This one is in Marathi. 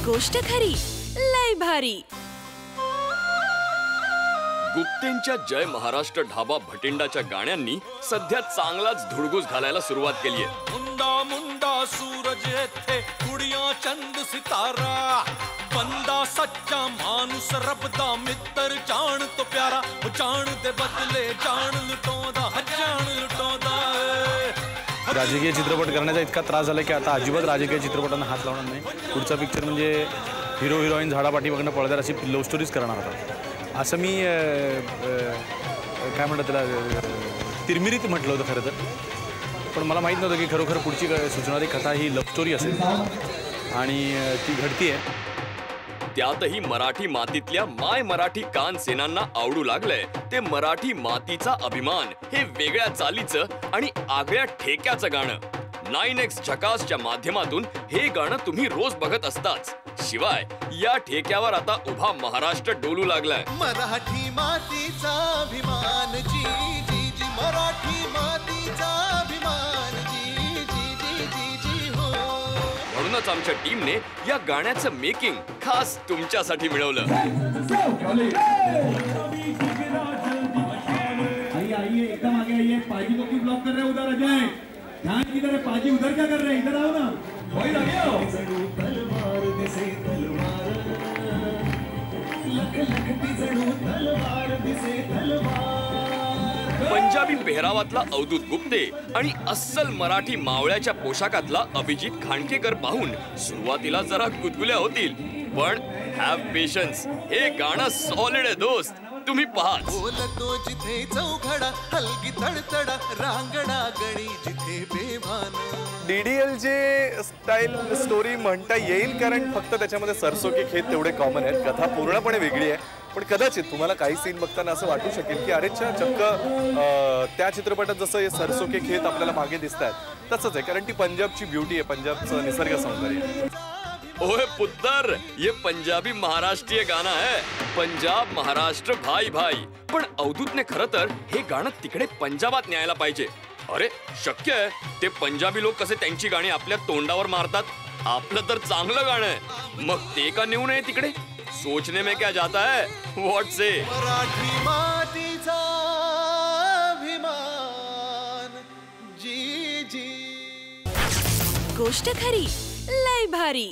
गोष्ट खरी लय भारी। गुप्तेंच्या जय महाराष्ट्र ढाबा भटिंडाच्या गाण्यांनी सध्या चांगलाच धुडगूस घालायला सुरुवात केली आहे। मुंडा मुंडा सूरज येथे कुड़िया चंद सितारा, बंदा सच्चा मानुस रबदा मित्र जान तो प्यारा, जान दे बदले जान लुटोदा, जान लुटोदा। राजकीय चित्रपट करण्याचा इतका त्रास झाला की आता अजिबात राजकीय चित्रपटांना हात लावणार नाही। पुढचा पिक्चर म्हणजे हिरो हिरोईन झाडापाठी बघणं पडद्यावर अशी लव्ह स्टोरीज करणार होता असं मी काय म्हणतात त्याला तिरमिरीत म्हटलं होतं खरं तर। पण मला माहीत नव्हतं की खरोखर पुढची सुचणारी कथा ही लव्ह स्टोरी असेल आणि ती घडतीये। त्यातही मराठी मातीतल्या माय मराठी कान सेनांना आवडू लागलंय ते मराठी मातीचा अभिमान हे वेगळ्या चालीचं आणि आगळ्या ठेक्याचं गाणं। 9X झकासच्या माध्यमातून हे गाणं तुम्ही रोज बघत असताच, शिवाय या ठेक्यावर आता उभा महाराष्ट्र डोलू लागलाय। मराठी मातीचा अभिमान जी जी जी, मराठी मातीचा अभिमान जी जी जी जी जी हो। म्हणूनच आमच्या टीमने या गाण्याचं मेकिंग खास तुमच्यासाठी मिळवलं। आइए एकदम आगे आइए। पाजी को क्यों ब्लॉक कर रहे हैं? उधर आ जाए। ध्यान किधर है? पाजी उधर क्या कर रहे हैं? इधर आओ ना। वही लगे हो। तलवार दिसे तलवार, लख लख दिसणू तलवार दिसे तलवार। पंजाबी पेहरावातला अवधूत गुप्ते आणि अस्सल मराठी मावळ्याच्या पोशाखातला अभिजित खांडकेकर पाहून सुरुवातीला जरा गुदगुल्या होतील, पण हॅव पेशन्स, हे गाणं सॉलिड आहे दोस्त, तुम्ही पहा। बोलतो जिथे चौघडा, हलगी तडतडा, रांगडा गडी जिथे बेभान। DDL चे स्टाईल स्टोरी म्हणता येईल कारण फक्त त्याच्यामध्ये सरसोके खेत तेवढे कॉमन आहेत। कथा पूर्णपणे वेगळी आहे, पण कदाचित तुम्हाला काही सीन बघताना असं वाटू शकेल की अरे चक्क त्या चित्रपटात जसं हे सरसोके खेत आपल्याला मागे दिसत आहेत तसंच आहे, कारण ती पंजाबची ब्युटी आहे, पंजाबचं निसर्ग सौंदर्य आहे। ओए पुत्र, ये पंजाबी महाराष्ट्रीय गाना है, पंजाब महाराष्ट्र भाई भाई। पण अवधूतने खरं तर हे गाणं तिकडे पंजाबात न्यायला पाहिजे। अरे शक्य आहे, ते पंजाबी लोक कसे त्यांची गाणी आपल्या तोंडावर मारतात, आपलं तर चांगलं गाणं आहे, मग ते का नेऊ नये तिकडे? सोचने में क्या जाता है, व्हाट से? मराठी मातीचा अभिमान जी जी। गोष्ट खरी लय भारी।